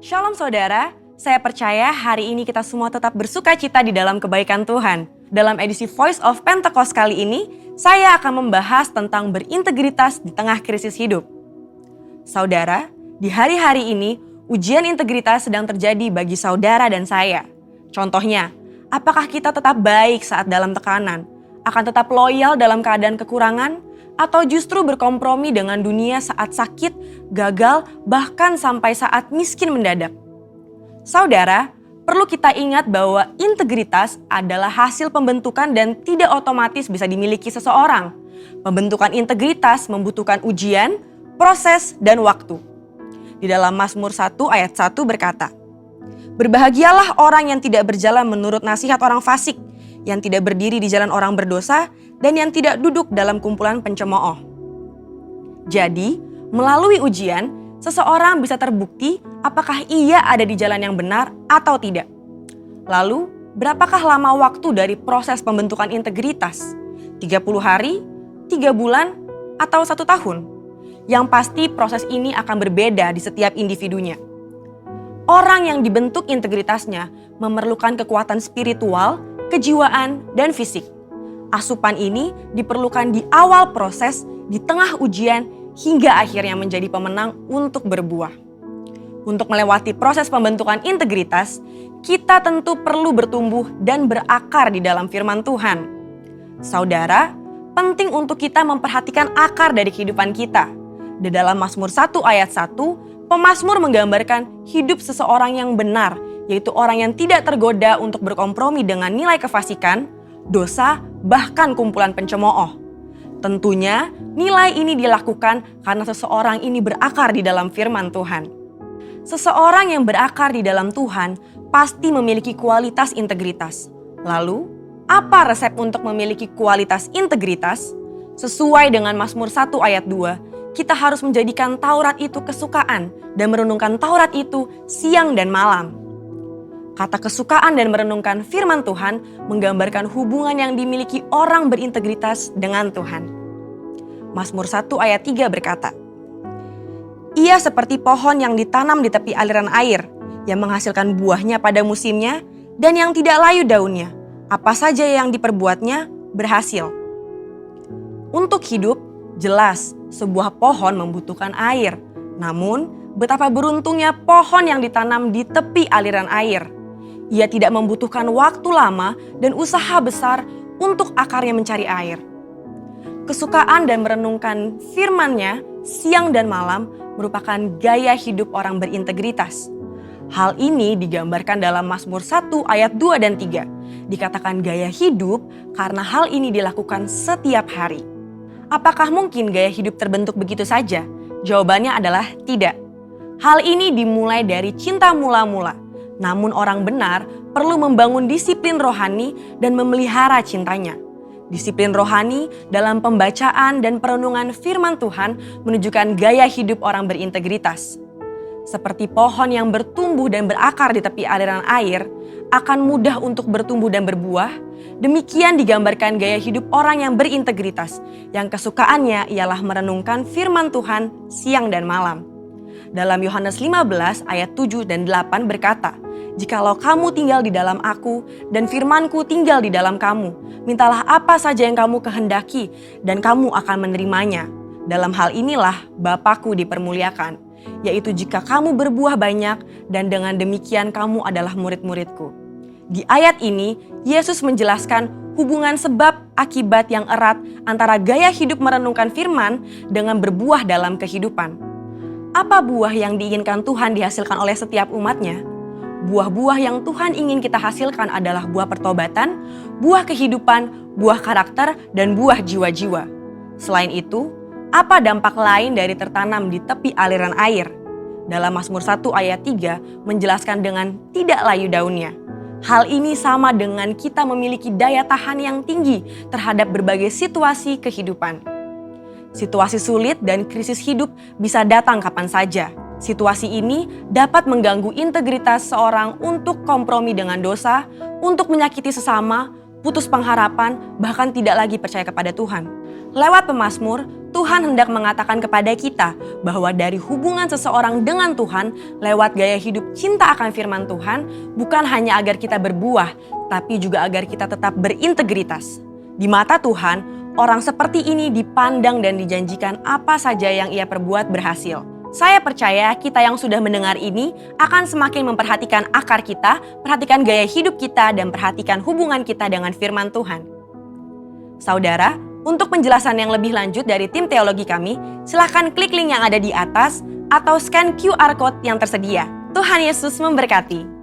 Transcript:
Shalom saudara, saya percaya hari ini kita semua tetap bersuka cita di dalam kebaikan Tuhan. Dalam edisi Voice of Pentecost kali ini, saya akan membahas tentang berintegritas di tengah krisis hidup. Saudara, di hari-hari ini, ujian integritas sedang terjadi bagi saudara dan saya. Contohnya, apakah kita tetap baik saat dalam tekanan? Akan tetap loyal dalam keadaan kekurangan? Atau justru berkompromi dengan dunia saat sakit, gagal, bahkan sampai saat miskin mendadak? Saudara, perlu kita ingat bahwa integritas adalah hasil pembentukan dan tidak otomatis bisa dimiliki seseorang. Pembentukan integritas membutuhkan ujian, proses, dan waktu. Di dalam Mazmur 1 ayat 1 berkata, "Berbahagialah orang yang tidak berjalan menurut nasihat orang fasik, yang tidak berdiri di jalan orang berdosa, dan yang tidak duduk dalam kumpulan pencemooh." Jadi, melalui ujian, seseorang bisa terbukti apakah ia ada di jalan yang benar atau tidak. Lalu, berapakah lama waktu dari proses pembentukan integritas? 30 hari, 3 bulan, atau 1 tahun? Yang pasti proses ini akan berbeda di setiap individunya. Orang yang dibentuk integritasnya memerlukan kekuatan spiritual, kejiwaan, dan fisik. Asupan ini diperlukan di awal proses, di tengah ujian, hingga akhirnya menjadi pemenang untuk berbuah. Untuk melewati proses pembentukan integritas, kita tentu perlu bertumbuh dan berakar di dalam firman Tuhan. Saudara, penting untuk kita memperhatikan akar dari kehidupan kita. Di dalam Mazmur 1 ayat 1, pemazmur menggambarkan hidup seseorang yang benar, yaitu orang yang tidak tergoda untuk berkompromi dengan nilai kefasikan, dosa, bahkan kumpulan pencemooh. Tentunya nilai ini dilakukan karena seseorang ini berakar di dalam firman Tuhan. Seseorang yang berakar di dalam Tuhan pasti memiliki kualitas integritas. Lalu, apa resep untuk memiliki kualitas integritas? Sesuai dengan Mazmur 1 ayat 2, kita harus menjadikan Taurat itu kesukaan dan merenungkan Taurat itu siang dan malam. Kata kesukaan dan merenungkan firman Tuhan menggambarkan hubungan yang dimiliki orang berintegritas dengan Tuhan. Mazmur 1 ayat 3 berkata, "Ia seperti pohon yang ditanam di tepi aliran air, yang menghasilkan buahnya pada musimnya dan yang tidak layu daunnya. Apa saja yang diperbuatnya berhasil." Untuk hidup, jelas sebuah pohon membutuhkan air. Namun, betapa beruntungnya pohon yang ditanam di tepi aliran air. Ia tidak membutuhkan waktu lama dan usaha besar untuk akarnya mencari air. Kesukaan dan merenungkan firman-Nya siang dan malam merupakan gaya hidup orang berintegritas. Hal ini digambarkan dalam Mazmur 1 ayat 2 dan 3. Dikatakan gaya hidup karena hal ini dilakukan setiap hari. Apakah mungkin gaya hidup terbentuk begitu saja? Jawabannya adalah tidak. Hal ini dimulai dari cinta mula-mula. Namun orang benar perlu membangun disiplin rohani dan memelihara cintanya. Disiplin rohani dalam pembacaan dan perenungan firman Tuhan menunjukkan gaya hidup orang berintegritas. Seperti pohon yang bertumbuh dan berakar di tepi aliran air, akan mudah untuk bertumbuh dan berbuah. Demikian digambarkan gaya hidup orang yang berintegritas, yang kesukaannya ialah merenungkan firman Tuhan siang dan malam. Dalam Yohanes 15 ayat 7 dan 8 berkata, "Jikalau kamu tinggal di dalam aku dan firmanku tinggal di dalam kamu, mintalah apa saja yang kamu kehendaki dan kamu akan menerimanya. Dalam hal inilah Bapa-Ku dipermuliakan, yaitu jika kamu berbuah banyak dan dengan demikian kamu adalah murid-murid-Ku." Di ayat ini, Yesus menjelaskan hubungan sebab akibat yang erat antara gaya hidup merenungkan firman dengan berbuah dalam kehidupan. Apa buah yang diinginkan Tuhan dihasilkan oleh setiap umatnya? Buah-buah yang Tuhan ingin kita hasilkan adalah buah pertobatan, buah kehidupan, buah karakter, dan buah jiwa-jiwa. Selain itu, apa dampak lain dari tertanam di tepi aliran air? Dalam Mazmur 1 ayat 3 menjelaskan dengan tidak layu daunnya. Hal ini sama dengan kita memiliki daya tahan yang tinggi terhadap berbagai situasi kehidupan. Situasi sulit dan krisis hidup bisa datang kapan saja. Situasi ini dapat mengganggu integritas seorang untuk kompromi dengan dosa, untuk menyakiti sesama, putus pengharapan, bahkan tidak lagi percaya kepada Tuhan. Lewat pemazmur, Tuhan hendak mengatakan kepada kita bahwa dari hubungan seseorang dengan Tuhan, lewat gaya hidup cinta akan firman Tuhan, bukan hanya agar kita berbuah, tapi juga agar kita tetap berintegritas. Di mata Tuhan, orang seperti ini dipandang dan dijanjikan apa saja yang ia perbuat berhasil. Saya percaya kita yang sudah mendengar ini akan semakin memperhatikan akar kita, perhatikan gaya hidup kita, dan perhatikan hubungan kita dengan firman Tuhan. Saudara, untuk penjelasan yang lebih lanjut dari tim teologi kami, silakan klik link yang ada di atas atau scan QR Code yang tersedia. Tuhan Yesus memberkati.